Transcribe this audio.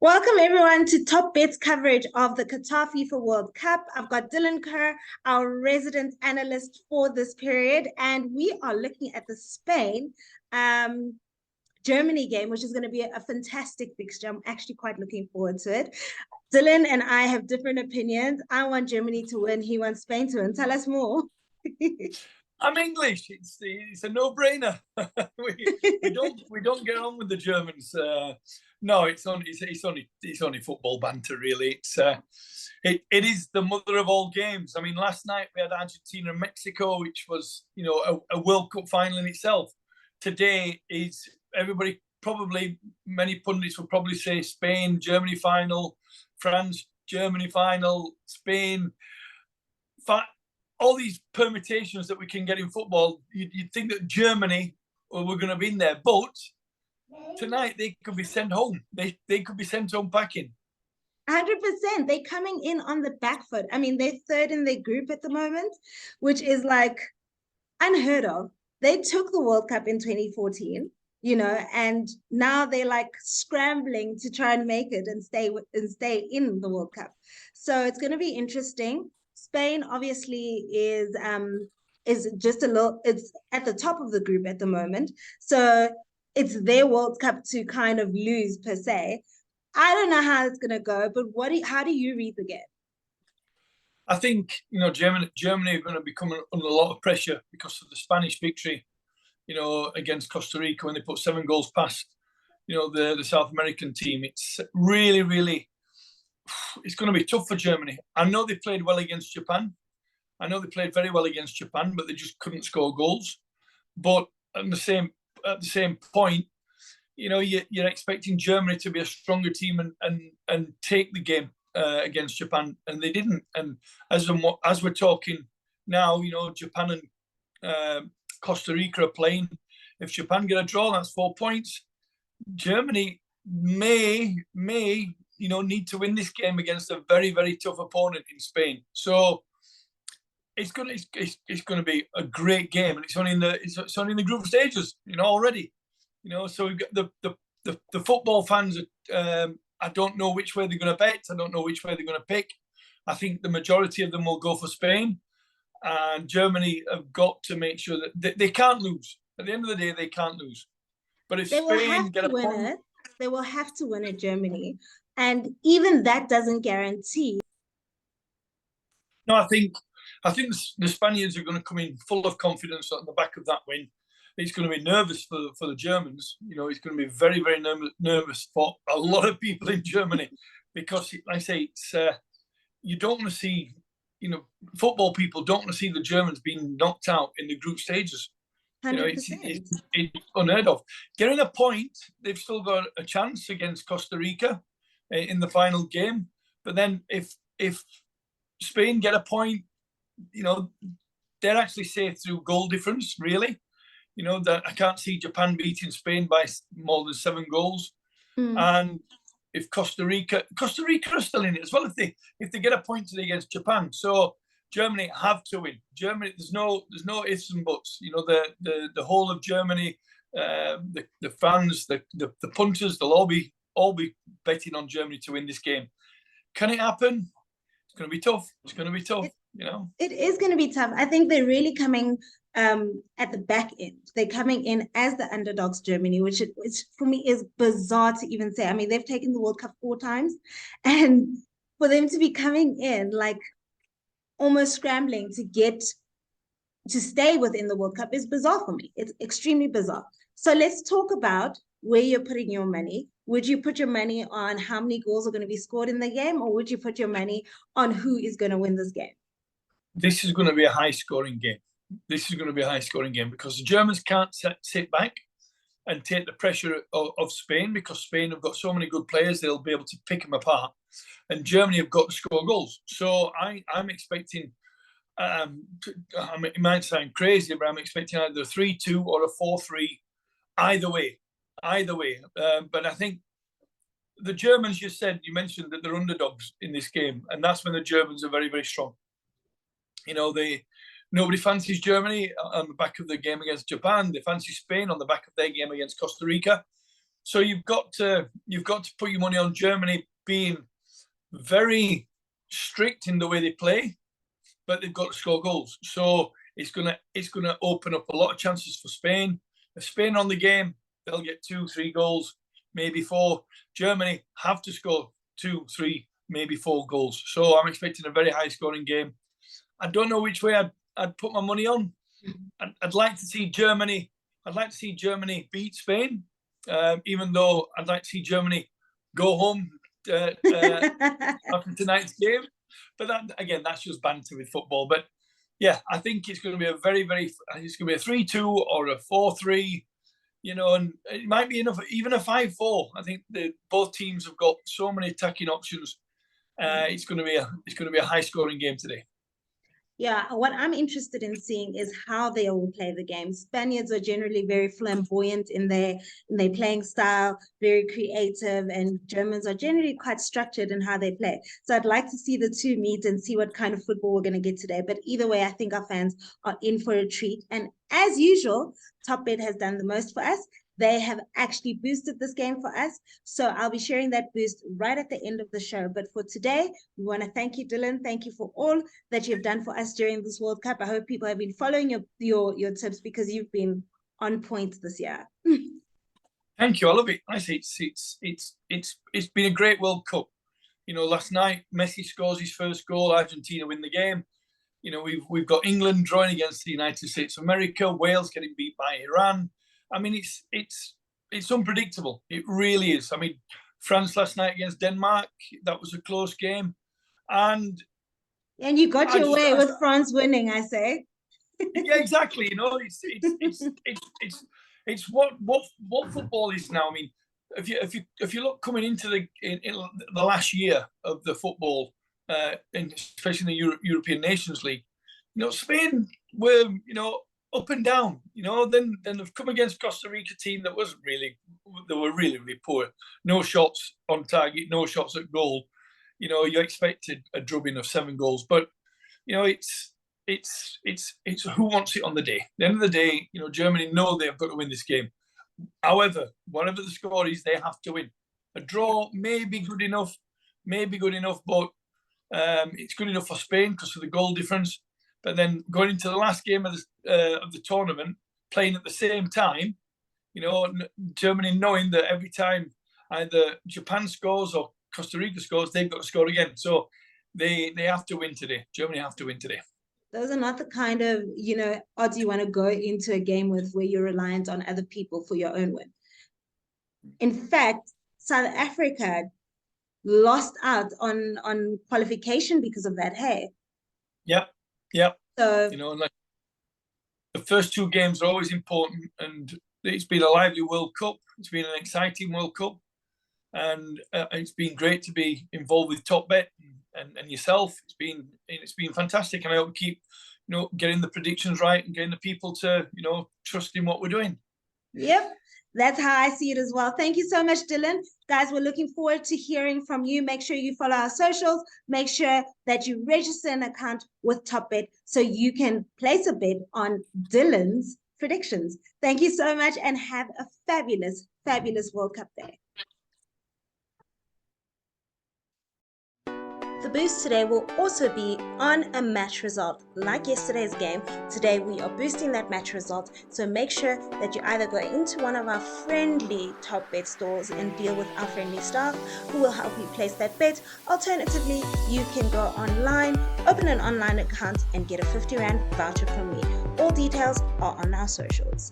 Welcome everyone to Topbet's coverage of the Qatar FIFA World Cup. I've got Dylan Kerr, our resident analyst for this period, and we are looking at the Spain Germany game, which is going to be a fantastic fixture. I'm actually quite looking forward to it. Dylan and I have different opinions. I want Germany to win. He wants Spain to win. Tell us more. I'm English. It's a no-brainer. we don't get on with the Germans. No, it's only football banter, really. It is the mother of all games. I mean, last night we had Argentina and Mexico, which was a World Cup final in itself. Today is everybody probably many pundits will probably say Spain Germany final, France Germany final, Spain. All these permutations that we can get in football, you'd think that Germany were going to be in there, but tonight they could be sent home. They could be sent home packing. 100%. They're coming in on the back foot. I mean, they're third in their group at the moment, which is like unheard of. They took the World Cup in 2014, and now they're like scrambling to try and make it and stay in the World Cup. So it's going to be interesting. Spain obviously is just it's at the top of the group at the moment. So it's their World Cup to kind of lose per se. I don't know how it's going to go, but how do you read the game? I think Germany are going to be coming under a lot of pressure because of the Spanish victory, against Costa Rica when they put 7 goals past, the South American team. It's really, really, it's going to be tough for Germany. I know they played well against Japan. I know they played very well against Japan, but they just couldn't score goals. But at the same point, you're expecting Germany to be a stronger team and take the game against Japan, and they didn't. And as we're talking now, Japan and Costa Rica are playing. If Japan get a draw, that's 4 points. Germany may need to win this game against a very, very tough opponent in Spain. So it's going to be a great game, and it's only in the group stages, already. So we've got the football fans. I don't know which way they're going to bet. I don't know which way they're going to pick. I think the majority of them will go for Spain, and Germany have got to make sure that they can't lose. At the end of the day, they can't lose. But if Spain get a point, they will have to win it, Germany, and even that doesn't guarantee. No, I think the Spaniards are going to come in full of confidence on the back of that win. It's going to be nervous for the Germans. It's going to be very, very nervous for a lot of people in Germany because, like I say, it's you don't want to see, football people don't want to see the Germans being knocked out in the group stages. 100%. It's unheard of. Getting a point, they've still got a chance against Costa Rica in the final game. But then if Spain get a point, they're actually safe through goal difference, really. That I can't see Japan beating Spain by more than 7 goals. And if Costa Rica are still in it as well if they get a point today against Japan. So Germany have to win. Germany, there's no ifs and buts. The whole of Germany, the fans, the punters, they'll all be betting on Germany to win this game. Can it happen? It's going to be tough. It is going to be tough. I think they're really coming at the back end. They're coming in as the underdogs, Germany, which for me is bizarre to even say. I mean, they've taken the World Cup 4 times, and for them to be coming in like almost scrambling to stay within the World Cup is bizarre for me. It's extremely bizarre. So let's talk about where you're putting your money. Would you put your money on how many goals are going to be scored in the game, or would you put your money on who is going to win this game? This is going to be a high-scoring game. This is going to be a high-scoring game because the Germans can't sit back and take the pressure of Spain because Spain have got so many good players, they'll be able to pick them apart. And Germany have got to score goals. So I'm expecting, it might sound crazy, but I'm expecting either a 3-2 or a 4-3, either way. But I think the Germans, you mentioned that they're underdogs in this game, and that's when the Germans are very, very strong. Nobody fancies Germany on the back of the game against Japan. They fancy Spain on the back of their game against Costa Rica. So you've got to put your money on Germany being very strict in the way they play, but they've got to score goals. So it's gonna open up a lot of chances for Spain. If Spain on the game, they'll get 2-3 goals, maybe 4. Germany have to score 2-3, maybe 4 goals. So I'm expecting a very high scoring game. I don't know which way I'd put my money on. I'd like to see Germany. I'd like to see Germany beat Spain, even though I'd like to see Germany go home after tonight's game. But that, again, that's just banter with football. But yeah, I think it's going to be a it's going to be a 3-2 or a 4-3, and it might be enough, even a 5-4. I think both teams have got so many attacking options. It's going to be a high scoring game today. Yeah, what I'm interested in seeing is how they all play the game. Spaniards are generally very flamboyant in their playing style, very creative, and Germans are generally quite structured in how they play. So I'd like to see the two meet and see what kind of football we're going to get today. But either way, I think our fans are in for a treat. And as usual, Topbet has done the most for us. They have actually boosted this game for us. So I'll be sharing that boost right at the end of the show. But for today, we want to thank you, Dylan. Thank you for all that you've done for us during this World Cup. I hope people have been following your tips, because you've been on point this year. Thank you. I love it. I say it's been a great World Cup. Last night Messi scores his first goal. Argentina win the game. We've got England drawing against the United States of America. Wales getting beat by Iran. I mean, it's unpredictable. It really is. I mean, France last night against Denmark, that was a close game, and you got your way with France winning, I say. Yeah, exactly. It's what football is now. I mean, if you look coming into the last year of the football, and especially in the European Nations League, Spain were up and down. Then they've come against Costa Rica team that wasn't really. They were really, really poor. No shots on target, no shots at goal. You expected a drubbing of 7 goals, but it's who wants it on the day. At the end of the day, Germany know they've got to win this game. However, whatever the score is, they have to win. A draw may be good enough, but it's good enough for Spain because of the goal difference. But then going into the last game of the tournament, playing at the same time, Germany knowing that every time either Japan scores or Costa Rica scores, they've got to score again. So they have to win today. Germany have to win today. Those are not the kind of, odds you want to go into a game with where you're reliant on other people for your own win. In fact, South Africa lost out on qualification because of that. Hey. Yep. So the first 2 games are always important, and it's been a lively World Cup. It's been an exciting World Cup, and it's been great to be involved with Topbet and yourself. It's been fantastic, and I hope we keep getting the predictions right and getting the people to trust in what we're doing. Yep. That's how I see it as well. Thank you so much, Dylan. Guys, we're looking forward to hearing from you. Make sure you follow our socials. Make sure that you register an account with Topbet so you can place a bet on Dylan's predictions. Thank you so much, and have a fabulous, fabulous World Cup day. The boost today will also be on a match result. Like yesterday's game, today we are boosting that match result. So make sure that you either go into one of our friendly Topbet stores and deal with our friendly staff who will help you place that bet. Alternatively, you can go online, open an online account, and get a 50 Rand voucher from me. All details are on our socials.